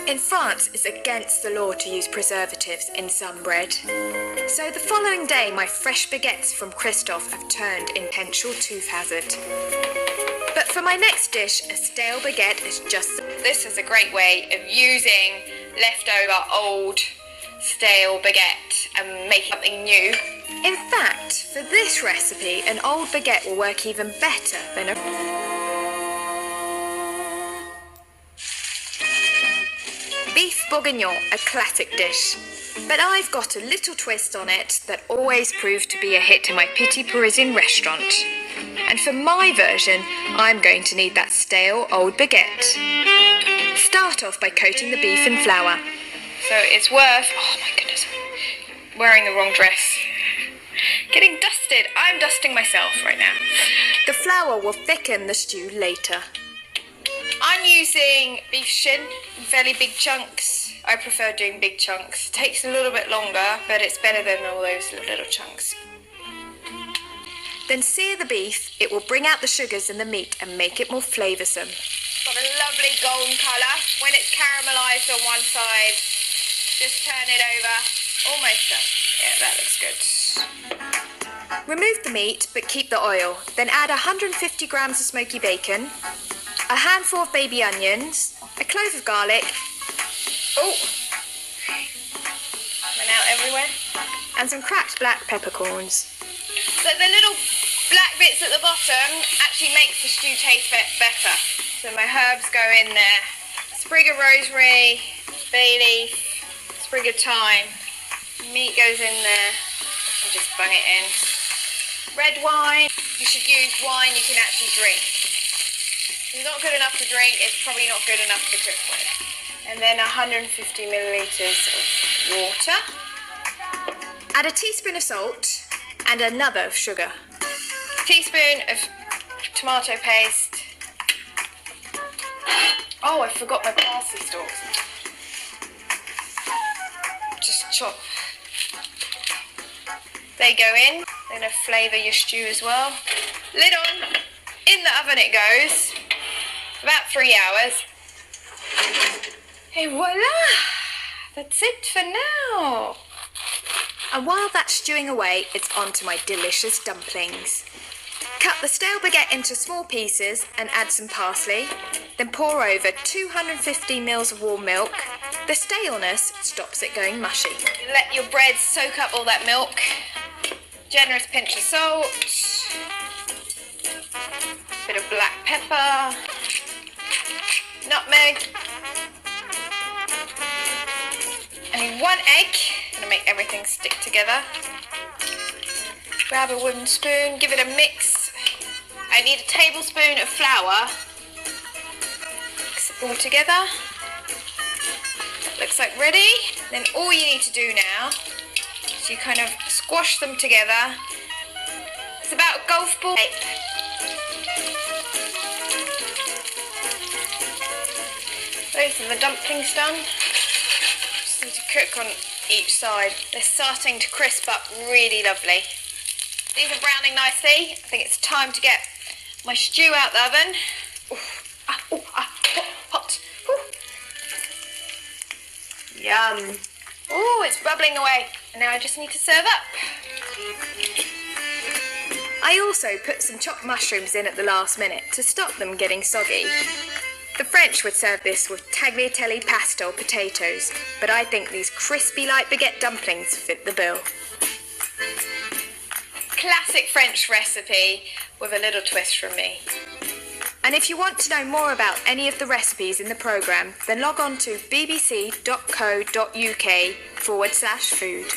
In France, it's against the law to use preservatives in some bread. So the following day, my fresh baguettes from Christophe have turned into potential tooth hazard. But for my next dish, a stale baguette is just... This is a great way of using leftover old stale baguette and making something new. In fact, for this recipe, an old baguette will work even better than a... Beef bourguignon, a classic dish. But I've got a little twist on it that always proved to be a hit in my petit Parisian restaurant. And for my version, I'm going to need that stale old baguette. Start off by coating the beef in flour. So it's worth, oh my goodness, wearing the wrong dress. Getting dusted. I'm dusting myself right now. The flour will thicken the stew later. I'm using beef shin in fairly big chunks. I prefer doing big chunks. It takes a little bit longer, but it's better than all those little chunks. Then sear the beef. It will bring out the sugars in the meat and make it more flavoursome. Got a lovely golden colour. When it's caramelised on one side, just turn it over. Almost done. Yeah, that looks good. Remove the meat, but keep the oil. Then add 150 grams of smoky bacon, a handful of baby onions, a clove of garlic, oh, went out everywhere, and some cracked black peppercorns. So the little black bits at the bottom actually makes the stew taste better. So my herbs go in there. Sprig of rosemary, bay leaf, sprig of thyme. Meat goes in there. And just bung it in. Red wine. You should use wine you can actually drink. If it's not good enough to drink, it's probably not good enough to cook with. And then 150 millilitres of water. Add a teaspoon of salt and another of sugar. Teaspoon of tomato paste. Oh, I forgot my parsley stalks. Just chop. They go in. They're going to flavour your stew as well. Lid on. In the oven it goes. About 3 hours. Et voila! That's it for now. And while that's stewing away, it's on to my delicious dumplings. Cut the stale baguette into small pieces and add some parsley. Then pour over 250 ml of warm milk. The staleness stops it going mushy. Let your bread soak up all that milk. Generous pinch of salt. Bit of black pepper. Nutmeg. I need 1 egg. I'm going to make everything stick together. Grab a wooden spoon, give it a mix. I need a tablespoon of flour. Mix it all together. That looks like ready. Then all you need to do now is you kind of squash them together. It's about a golf ball shape. Both of the dumplings done. Just need to cook on each side. They're starting to crisp up really lovely. These are browning nicely. I think it's time to get my stew out the oven. Hot. Yum. Oh, it's bubbling away. And now I just need to serve up. I also put some chopped mushrooms in at the last minute to stop them getting soggy. The French would serve this with tagliatelle pastel potatoes, but I think these crispy light baguette dumplings fit the bill. Classic French recipe with a little twist from me. And if you want to know more about any of the recipes in the programme, then log on to bbc.co.uk/food.